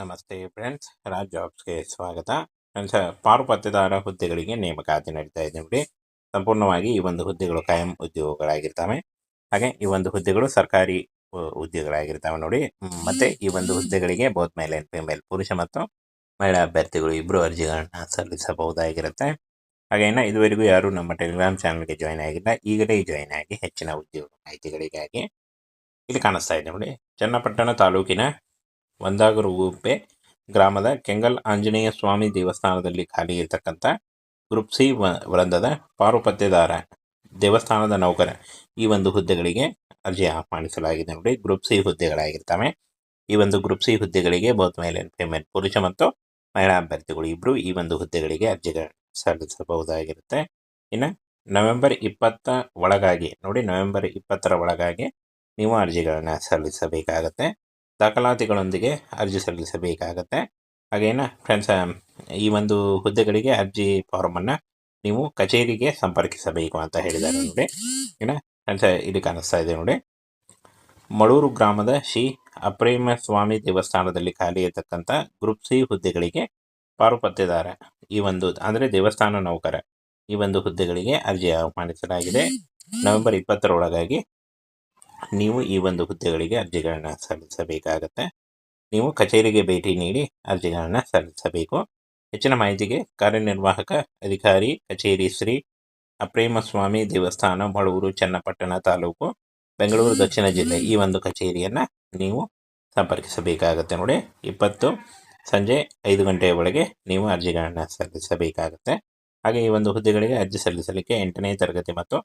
ನಮಸ್ತೆ ಫ್ರೆಂಡ್ಸ್, ರಾಜ್ ಜಾಬ್ಸ್ಗೆ ಸ್ವಾಗತ. ಫ್ರೆಂಡ್ಸ್, ಪಾರುಪತ್ತೆದಾರ ಹುದ್ದೆಗಳಿಗೆ ನೇಮಕಾತಿ ನಡೀತಾ ಇದೆ ನೋಡಿ. ಸಂಪೂರ್ಣವಾಗಿ ಈ ಒಂದು ಹುದ್ದೆಗಳು ಕಾಯಂ ಉದ್ಯೋಗಗಳಾಗಿರ್ತವೆ. ಹಾಗೆ ಈ ಒಂದು ಹುದ್ದೆಗಳು ಸರ್ಕಾರಿ ಉದ್ಯೋಗಗಳಾಗಿರ್ತವೆ ನೋಡಿ. ಮತ್ತೆ ಈ ಒಂದು ಹುದ್ದೆಗಳಿಗೆ ಬೋತ್ ಮೇಲ್ ಅಂಡ್ ಫಿಮೇಲ್, ಪುರುಷ ಮತ್ತು ಮಹಿಳಾ ಅಭ್ಯರ್ಥಿಗಳು ಇಬ್ಬರು ಅರ್ಜಿಗಳನ್ನ ಸಲ್ಲಿಸಬಹುದಾಗಿರುತ್ತೆ. ಹಾಗೆ ಇದುವರೆಗೂ ಯಾರು ನಮ್ಮ ಟೆಲಿಗ್ರಾಮ್ ಚಾನಲ್ಗೆ ಜಾಯ್ನ್ ಆಗಿಲ್ಲ, ಈಗಲೇ ಜಾಯ್ನ್ ಆಗಿ ಹೆಚ್ಚಿನ ಉದ್ಯೋಗ ಮಾಹಿತಿಗಳಿಗಾಗಿ. ಇಲ್ಲಿ ಕಾಣಿಸ್ತಾ ಇದೆ ನೋಡಿ, ಚನ್ನಪಟ್ಟಣ ತಾಲೂಕಿನ ಒಂದಾಗರುಗುಪ್ಪೆ ಗ್ರಾಮದ ಕೆಂಗಲ್ ಆಂಜನೇಯ ಸ್ವಾಮಿ ದೇವಸ್ಥಾನದಲ್ಲಿ ಖಾಲಿ ಇರತಕ್ಕಂಥ ಗ್ರೂಪ್ ಸಿ ವೃಂದದ ಪಾರುಪತ್ತೆದಾರ ದೇವಸ್ಥಾನದ ನೌಕರ ಈ ಒಂದು ಹುದ್ದೆಗಳಿಗೆ ಅರ್ಜಿ ಆಹ್ವಾನಿಸಲಾಗಿದೆ ನೋಡಿ. ಗ್ರೂಪ್ ಸಿ ಹುದ್ದೆಗಳಾಗಿರ್ತವೆ. ಈ ಒಂದು ಗ್ರೂಪ್ ಸಿ ಹುದ್ದೆಗಳಿಗೆ ಬೋತ್ ಮೇಲ್ ಅಂಡ್ ಫಿಮೇಲ್, ಪುರುಷ ಮತ್ತು ಮಹಿಳಾ ಅಭ್ಯರ್ಥಿಗಳು ಇಬ್ಬರು ಈ ಒಂದು ಹುದ್ದೆಗಳಿಗೆ ಅರ್ಜಿಗಳನ್ನು ಸಲ್ಲಿಸಬಹುದಾಗಿರುತ್ತೆ. ಇನ್ನು ನವೆಂಬರ್ 20 ಒಳಗಾಗಿ ನೋಡಿ, ನವೆಂಬರ್ 20 ಒಳಗಾಗಿ ನೀವು ಅರ್ಜಿಗಳನ್ನು ಸಲ್ಲಿಸಬೇಕಾಗತ್ತೆ. ದಾಖಲಾತಿಗಳೊಂದಿಗೆ ಅರ್ಜಿ ಸಲ್ಲಿಸಬೇಕಾಗತ್ತೆ. ಹಾಗೇನ ಫ್ರೆಂಡ್ಸ್, ಈ ಒಂದು ಹುದ್ದೆಗಳಿಗೆ ಅರ್ಜಿ ಫಾರ್ಮನ್ನು ನೀವು ಕಚೇರಿಗೆ ಸಂಪರ್ಕಿಸಬೇಕು ಅಂತ ಹೇಳಿದ್ದಾರೆ ನೋಡಿ. ಫ್ರೆಂಡ್ಸ್, ಇಲ್ಲಿ ಕಾಣಿಸ್ತಾ ಇದೆ ನೋಡಿ, ಮಳೂರು ಗ್ರಾಮದ ಶ್ರೀ ಅಪ್ರೇಮ ಸ್ವಾಮಿ ದೇವಸ್ಥಾನದಲ್ಲಿ ಖಾಲಿ ಇರತಕ್ಕಂಥ ಗ್ರೂಪ್ ಸಿ ಹುದ್ದೆಗಳಿಗೆ ಪಾರುಪತ್ತೆದಾರ ಈ ಒಂದು ಅಂದರೆ ದೇವಸ್ಥಾನ ನೌಕರ ಈ ಒಂದು ಹುದ್ದೆಗಳಿಗೆ ಅರ್ಜಿ ಆಹ್ವಾನಿಸಲಾಗಿದೆ. ನವೆಂಬರ್ 20 ಒಳಗಾಗಿ ನೀವು ಈ ಒಂದು ಹುದ್ದೆಗಳಿಗೆ ಅರ್ಜಿಗಳನ್ನು ಸಲ್ಲಿಸಬೇಕಾಗತ್ತೆ. ನೀವು ಕಚೇರಿಗೆ ಭೇಟಿ ನೀಡಿ ಅರ್ಜಿಗಳನ್ನು ಸಲ್ಲಿಸಬೇಕು. ಹೆಚ್ಚಿನ ಮಾಹಿತಿಗೆ ಕಾರ್ಯನಿರ್ವಾಹಕ ಅಧಿಕಾರಿ ಕಚೇರಿ ಶ್ರೀ ಅಪ್ರೇಮ ಸ್ವಾಮಿ ದೇವಸ್ಥಾನ, ಮಳೂರು, ಚನ್ನಪಟ್ಟಣ ತಾಲೂಕು, ಬೆಂಗಳೂರು ದಕ್ಷಿಣ ಜಿಲ್ಲೆ ಈ ಒಂದು ಕಚೇರಿಯನ್ನು ನೀವು ಸಂಪರ್ಕಿಸಬೇಕಾಗತ್ತೆ ನೋಡಿ. 20 ಸಂಜೆ 5 ಗಂಟೆಯ ಒಳಗೆ ನೀವು ಅರ್ಜಿಗಳನ್ನು ಸಲ್ಲಿಸಬೇಕಾಗತ್ತೆ. ಹಾಗೆ ಈ ಒಂದು ಹುದ್ದೆಗಳಿಗೆ ಅರ್ಜಿ ಸಲ್ಲಿಸಲಿಕ್ಕೆ 8ನೇ ತರಗತಿ ಮತ್ತು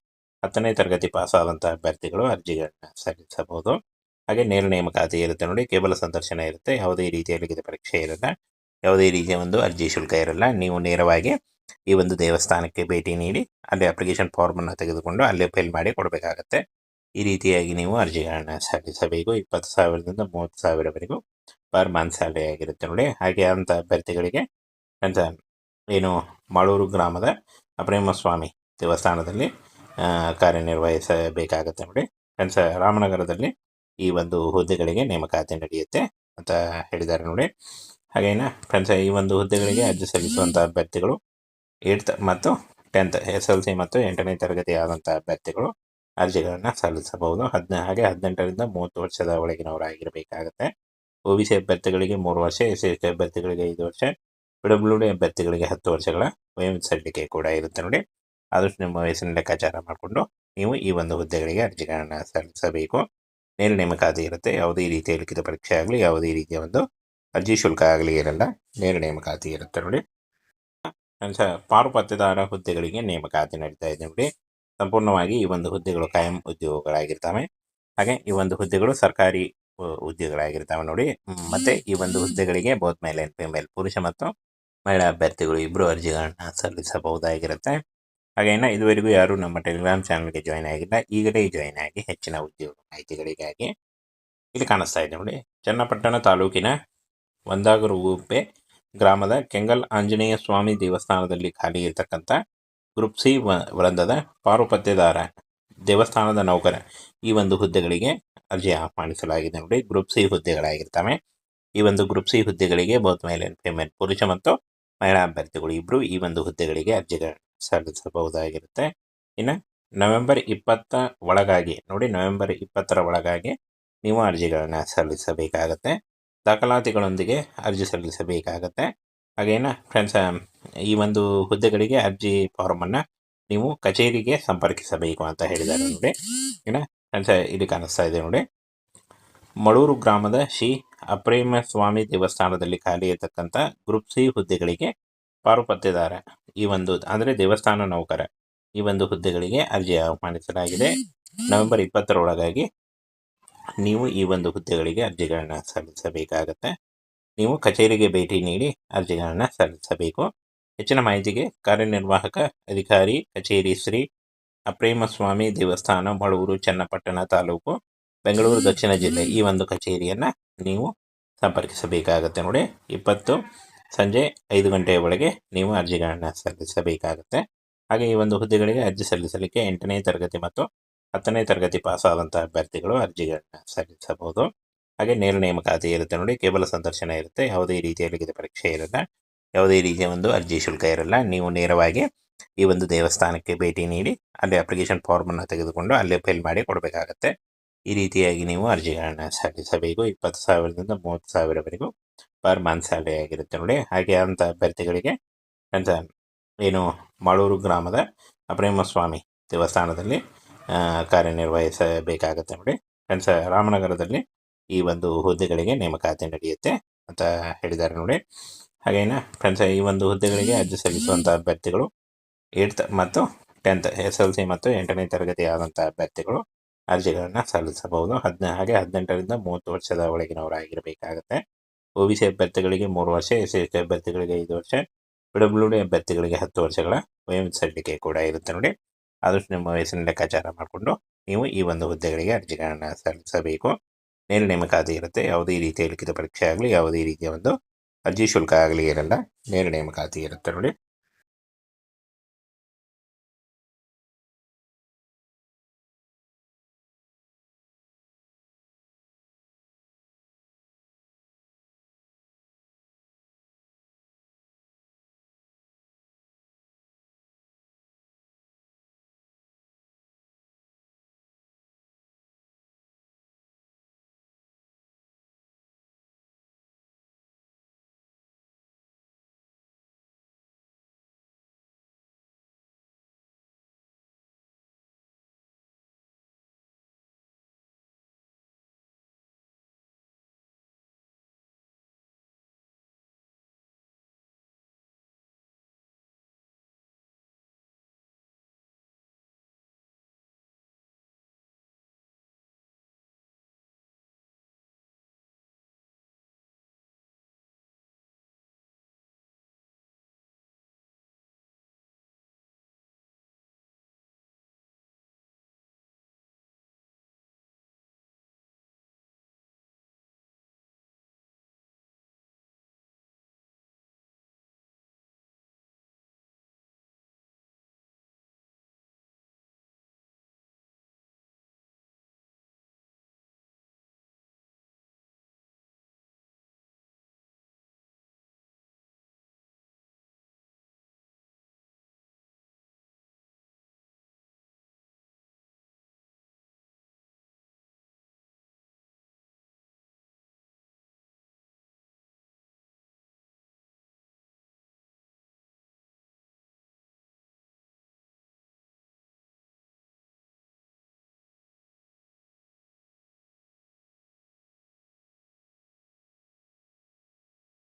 10ನೇ ತರಗತಿ ಪಾಸಾದಂಥ ಅಭ್ಯರ್ಥಿಗಳು ಅರ್ಜಿಗಳನ್ನು ಸಲ್ಲಿಸಬಹುದು. ಹಾಗೆ ನೇರ ನೇಮಕಾತಿ ಇರುತ್ತೆ ನೋಡಿ. ಕೇವಲ ಸಂದರ್ಶನ ಇರುತ್ತೆ. ಯಾವುದೇ ರೀತಿಯ ಲಿಖಿತ ಪರೀಕ್ಷೆ ಇರಲ್ಲ, ಯಾವುದೇ ರೀತಿಯ ಒಂದು ಅರ್ಜಿ ಶುಲ್ಕ ಇರಲ್ಲ. ನೀವು ನೇರವಾಗಿ ಈ ಒಂದು ದೇವಸ್ಥಾನಕ್ಕೆ ಭೇಟಿ ನೀಡಿ ಅಲ್ಲಿ ಅಪ್ಲಿಕೇಶನ್ ಫಾರ್ಮನ್ನು ತೆಗೆದುಕೊಂಡು ಅಲ್ಲೇ ಫಿಲ್ ಮಾಡಿ ಕೊಡಬೇಕಾಗತ್ತೆ. ಈ ರೀತಿಯಾಗಿ ನೀವು ಅರ್ಜಿಗಳನ್ನು ಸಲ್ಲಿಸಬೇಕು. 20,000ದಿಂದ 30,000ವರೆಗೂ ಪರ್ ಮಂತ್ ಸ್ಯಾಲರಿ ಆಗಿರುತ್ತೆ ನೋಡಿ. ಹಾಗೆ ಅಂಥ ಅಭ್ಯರ್ಥಿಗಳಿಗೆ ಅಂತ ಏನು ಮಾಳೂರು ಗ್ರಾಮದ ಅಪ್ರೇಮ ಸ್ವಾಮಿ ದೇವಸ್ಥಾನದಲ್ಲಿ ಕಾರ್ಯನಿರ್ವಹಿಸಬೇಕಾಗತ್ತೆ ನೋಡಿ. ಫ್ರೆಂಡ್ಸ್, ರಾಮನಗರದಲ್ಲಿ ಈ ಒಂದು ಹುದ್ದೆಗಳಿಗೆ ನೇಮಕಾತಿ ನಡೆಯುತ್ತೆ ಅಂತ ಹೇಳಿದ್ದಾರೆ ನೋಡಿ. ಹಾಗೇನ ಫ್ರೆಂಡ್ಸ್, ಈ ಒಂದು ಹುದ್ದೆಗಳಿಗೆ ಅರ್ಜಿ ಸಲ್ಲಿಸುವಂಥ ಅಭ್ಯರ್ಥಿಗಳು 8th ಮತ್ತು 10th SLC ಮತ್ತು 8ನೇ ತರಗತಿ ಆದಂಥ ಅಭ್ಯರ್ಥಿಗಳು ಅರ್ಜಿಗಳನ್ನು ಸಲ್ಲಿಸಬಹುದು. ಹಾಗೆ 18ರಿಂದ 30 ವರ್ಷದ ಒಳಗಿನವರಾಗಿರಬೇಕಾಗತ್ತೆ. OBC ಅಭ್ಯರ್ಥಿಗಳಿಗೆ 3 ವರ್ಷ, SC ಅಭ್ಯರ್ಥಿಗಳಿಗೆ 5 ವರ್ಷ, PWD ಅಭ್ಯರ್ಥಿಗಳಿಗೆ 10 ವರ್ಷಗಳ ವಯೋಮಿತಿ ಕೂಡ ಇರುತ್ತೆ ನೋಡಿ. ಆದಷ್ಟು ನಿಮ್ಮ ವಯಸ್ಸಿನ ಲೆಕ್ಕಾಚಾರ ಮಾಡಿಕೊಂಡು ನೀವು ಈ ಒಂದು ಹುದ್ದೆಗಳಿಗೆ ಅರ್ಜಿಗಳನ್ನು ಸಲ್ಲಿಸಬೇಕು. ನೇರ ನೇಮಕಾತಿ ಇರುತ್ತೆ. ಯಾವುದೇ ರೀತಿಯ ಲಿಖಿತ ಪರೀಕ್ಷೆ ಆಗಲಿ, ಯಾವುದೇ ರೀತಿಯ ಒಂದು ಅರ್ಜಿ ಶುಲ್ಕ ಆಗಲಿ ಇರಲ್ಲ. ನೇರ ನೇಮಕಾತಿ ಇರುತ್ತೆ ನೋಡಿ. ಪಾರುಪತ್ತೆದಾರ ಹುದ್ದೆಗಳಿಗೆ ನೇಮಕಾತಿ ನಡೀತಾ ಇದೆ ನೋಡಿ. ಸಂಪೂರ್ಣವಾಗಿ ಈ ಒಂದು ಹುದ್ದೆಗಳು ಕಾಯಂ ಉದ್ಯೋಗಗಳಾಗಿರ್ತವೆ. ಹಾಗೆ ಈ ಒಂದು ಹುದ್ದೆಗಳು ಸರ್ಕಾರಿ ಉದ್ಯೋಗಗಳಾಗಿರ್ತವೆ ನೋಡಿ. ಮತ್ತೆ ಈ ಒಂದು ಹುದ್ದೆಗಳಿಗೆ ಬೋತ್ ಮೇಲ್ ಅಂಡ್ ಫಿಮೇಲ್, ಪುರುಷ ಮತ್ತು ಮಹಿಳಾ ಅಭ್ಯರ್ಥಿಗಳು ಇಬ್ಬರು ಅರ್ಜಿಗಳನ್ನ ಸಲ್ಲಿಸಬಹುದಾಗಿರುತ್ತೆ. ಹಾಗೆ ಇದುವರೆಗೂ ಯಾರು ನಮ್ಮ ಟೆಲಿಗ್ರಾಮ್ ಚಾನಲ್ಗೆ ಜಾಯ್ನ್ ಆಗಿಲ್ಲ, ಈಗಲೇ ಜಾಯ್ನ್ ಆಗಿ ಹೆಚ್ಚಿನ ಉದ್ಯೋಗ ಮಾಹಿತಿಗಳಿಗಾಗಿ. ಇಲ್ಲಿ ಕಾಣಿಸ್ತಾ ಇದೆ ನೋಡಿ, ಚನ್ನಪಟ್ಟಣ ತಾಲೂಕಿನ ಒಂದಾಗರುಗುಪ್ಪೆ ಗ್ರಾಮದ ಕೆಂಗಲ್ ಆಂಜನೇಯ ಸ್ವಾಮಿ ದೇವಸ್ಥಾನದಲ್ಲಿ ಖಾಲಿ ಇರತಕ್ಕಂಥ ಗ್ರೂಪ್ ಸಿ ವೃಂದದ ಪಾರುಪತ್ತೆದಾರ ದೇವಸ್ಥಾನದ ನೌಕರ ಈ ಒಂದು ಹುದ್ದೆಗಳಿಗೆ ಅರ್ಜಿ ಆಹ್ವಾನಿಸಲಾಗಿದೆ ನೋಡಿ. ಗ್ರೂಪ್ ಸಿ ಹುದ್ದೆಗಳಾಗಿರ್ತವೆ. ಈ ಒಂದು ಗ್ರೂಪ್ ಸಿ ಹುದ್ದೆಗಳಿಗೆ ಬೋತ್ ಮೇಲ್ ಅಂಡ್ ಫಿಮೇಲ್, ಪುರುಷ ಮತ್ತು ಮಹಿಳಾ ಅಭ್ಯರ್ಥಿಗಳು ಇಬ್ಬರು ಈ ಒಂದು ಹುದ್ದೆಗಳಿಗೆ ಅರ್ಜಿಗಳನ್ನು ಸಲ್ಲಿಸಬಹುದಾಗಿರುತ್ತೆ. ಇನ್ನು ನವೆಂಬರ್ 20 ಒಳಗಾಗಿ ನೋಡಿ, ನವೆಂಬರ್ 20 ಒಳಗಾಗಿ ನೀವು ಅರ್ಜಿಗಳನ್ನು ಸಲ್ಲಿಸಬೇಕಾಗತ್ತೆ. ದಾಖಲಾತಿಗಳೊಂದಿಗೆ ಅರ್ಜಿ ಸಲ್ಲಿಸಬೇಕಾಗತ್ತೆ. ಹಾಗೇನ ಫ್ರೆಂಡ್ಸ್, ಈ ಒಂದು ಹುದ್ದೆಗಳಿಗೆ ಅರ್ಜಿ ಫಾರ್ಮನ್ನು ನೀವು ಕಚೇರಿಗೆ ಸಂಪರ್ಕಿಸಬೇಕು ಅಂತ ಹೇಳಿದ್ದಾರೆ ನೋಡಿ. ಫ್ರೆಂಡ್ಸ್, ಇಲ್ಲಿ ಕಾಣಿಸ್ತಾ ಇದೆ ನೋಡಿ, ಮಳೂರು ಗ್ರಾಮದ ಶ್ರೀ ಅಪ್ರೇಮ ಸ್ವಾಮಿ ದೇವಸ್ಥಾನದಲ್ಲಿ ಖಾಲಿ ಇರತಕ್ಕಂಥ ಗ್ರೂಪ್ ಸಿ ಹುದ್ದೆಗಳಿಗೆ ಪಾರುಪತ್ತೆದಾರ ಈ ಒಂದು ಅಂದರೆ ದೇವಸ್ಥಾನ ನೌಕರ ಈ ಒಂದು ಹುದ್ದೆಗಳಿಗೆ ಅರ್ಜಿ ಆಹ್ವಾನಿಸಲಾಗಿದೆ. ನವೆಂಬರ್ 20 ಒಳಗಾಗಿ ನೀವು ಈ ಒಂದು ಹುದ್ದೆಗಳಿಗೆ ಅರ್ಜಿಗಳನ್ನು ಸಲ್ಲಿಸಬೇಕಾಗತ್ತೆ. ನೀವು ಕಚೇರಿಗೆ ಭೇಟಿ ನೀಡಿ ಅರ್ಜಿಗಳನ್ನು ಸಲ್ಲಿಸಬೇಕು. ಹೆಚ್ಚಿನ ಮಾಹಿತಿಗೆ ಕಾರ್ಯನಿರ್ವಾಹಕ ಅಧಿಕಾರಿ ಕಚೇರಿ ಶ್ರೀ ಅಪ್ರೇಮ ಸ್ವಾಮಿ ದೇವಸ್ಥಾನ, ಮಳೂರು, ಚನ್ನಪಟ್ಟಣ ತಾಲೂಕು, ಬೆಂಗಳೂರು ದಕ್ಷಿಣ ಜಿಲ್ಲೆ ಈ ಒಂದು ಕಚೇರಿಯನ್ನು ನೀವು ಸಂಪರ್ಕಿಸಬೇಕಾಗತ್ತೆ ನೋಡಿ. 20 ಸಂಜೆ 5 ಗಂಟೆಯ ಒಳಗೆ ನೀವು ಅರ್ಜಿಗಳನ್ನು ಸಲ್ಲಿಸಬೇಕಾಗತ್ತೆ. ಹಾಗೆ ಈ ಒಂದು ಹುದ್ದೆಗಳಿಗೆ ಅರ್ಜಿ ಸಲ್ಲಿಸಲಿಕ್ಕೆ 8ನೇ ತರಗತಿ ಮತ್ತು 10ನೇ ತರಗತಿ ಪಾಸಾದಂಥ ಅಭ್ಯರ್ಥಿಗಳು ಅರ್ಜಿಗಳನ್ನು ಸಲ್ಲಿಸಬಹುದು. ಹಾಗೆ ನೇರ ನೇಮಕಾತಿ ಇರುತ್ತೆ ನೋಡಿ. ಕೇವಲ ಸಂದರ್ಶನ ಇರುತ್ತೆ. ಯಾವುದೇ ರೀತಿಯ ಲಿಖಿತ ಪರೀಕ್ಷೆ ಇರಲ್ಲ. ಯಾವುದೇ ರೀತಿಯ ಒಂದು ಅರ್ಜಿ ಶುಲ್ಕ ಇರಲ್ಲ. ನೀವು ನೇರವಾಗಿ ಈ ಒಂದು ದೇವಸ್ಥಾನಕ್ಕೆ ಭೇಟಿ ನೀಡಿ ಅಲ್ಲಿ ಅಪ್ಲಿಕೇಶನ್ ಫಾರ್ಮನ್ನು ತೆಗೆದುಕೊಂಡು ಅಲ್ಲೇ ಫಿಲ್ ಮಾಡಿ ಕೊಡಬೇಕಾಗತ್ತೆ. ಈ ರೀತಿಯಾಗಿ ನೀವು ಅರ್ಜಿಗಳನ್ನು ಸಲ್ಲಿಸಬೇಕು. 20,000ದಿಂದ 30,000ವರೆಗೂ ಪರ್ ಮಂತ್ ಸ್ಯಾಲರಿ ಆಗಿರುತ್ತೆ ನೋಡಿ. ಹಾಗೆ ಅಂಥ ಅಭ್ಯರ್ಥಿಗಳಿಗೆ ಅಂತ ಏನು ಮಾಳೂರು ಗ್ರಾಮದ ಅಬ್ರಹ್ಮಸ್ವಾಮಿ ದೇವಸ್ಥಾನದಲ್ಲಿ ಕಾರ್ಯನಿರ್ವಹಿಸಬೇಕಾಗತ್ತೆ ನೋಡಿ. ಫ್ರೆಂಡ್ಸ್, ರಾಮನಗರದಲ್ಲಿ ಈ ಒಂದು ಹುದ್ದೆಗಳಿಗೆ ನೇಮಕಾತಿ ನಡೆಯುತ್ತೆ ಅಂತ ಹೇಳಿದ್ದಾರೆ ನೋಡಿ. ಹಾಗೇನ ಫ್ರೆಂಡ್ಸ್, ಈ ಒಂದು ಹುದ್ದೆಗಳಿಗೆ ಅರ್ಜಿ ಸಲ್ಲಿಸುವಂಥ ಅಭ್ಯರ್ಥಿಗಳು 8th ಮತ್ತು 10th SLC ಮತ್ತು 8ನೇ ತರಗತಿ ಆದಂಥ ಅಭ್ಯರ್ಥಿಗಳು ಅರ್ಜಿಗಳನ್ನು ಸಲ್ಲಿಸಬಹುದು. ಹಾಗೆ 18ರಿಂದ 30 ವರ್ಷದ ಒಳಗಿನವರಾಗಿರಬೇಕಾಗತ್ತೆ. OBC ಅಭ್ಯರ್ಥಿಗಳಿಗೆ 3 ವರ್ಷ, SC ಅಭ್ಯರ್ಥಿಗಳಿಗೆ 5 ವರ್ಷ, PWD ಅಭ್ಯರ್ಥಿಗಳಿಗೆ 10 ವರ್ಷಗಳ ವಯೋಮಿತಿ ಕೂಡ ಇರುತ್ತೆ ನೋಡಿ. ಆದಷ್ಟು ನಿಮ್ಮ ವಯಸ್ಸಿನ ಲೆಕ್ಕಾಚಾರ ಮಾಡಿಕೊಂಡು ನೀವು ಈ ಒಂದು ಹುದ್ದೆಗಳಿಗೆ ಅರ್ಜಿಗಳನ್ನು ಸಲ್ಲಿಸಬೇಕು. ನೇರ ನೇಮಕಾತಿ ಇರುತ್ತೆ. ಯಾವುದೇ ರೀತಿಯ ಲಿಖಿತ ಪರೀಕ್ಷೆ ಆಗಲಿ, ಯಾವುದೇ ರೀತಿಯ ಒಂದು ಅರ್ಜಿ ಶುಲ್ಕ ಆಗಲಿ ಇರಲ್ಲ. ನೇರ ನೇಮಕಾತಿ ಇರುತ್ತೆ ನೋಡಿ.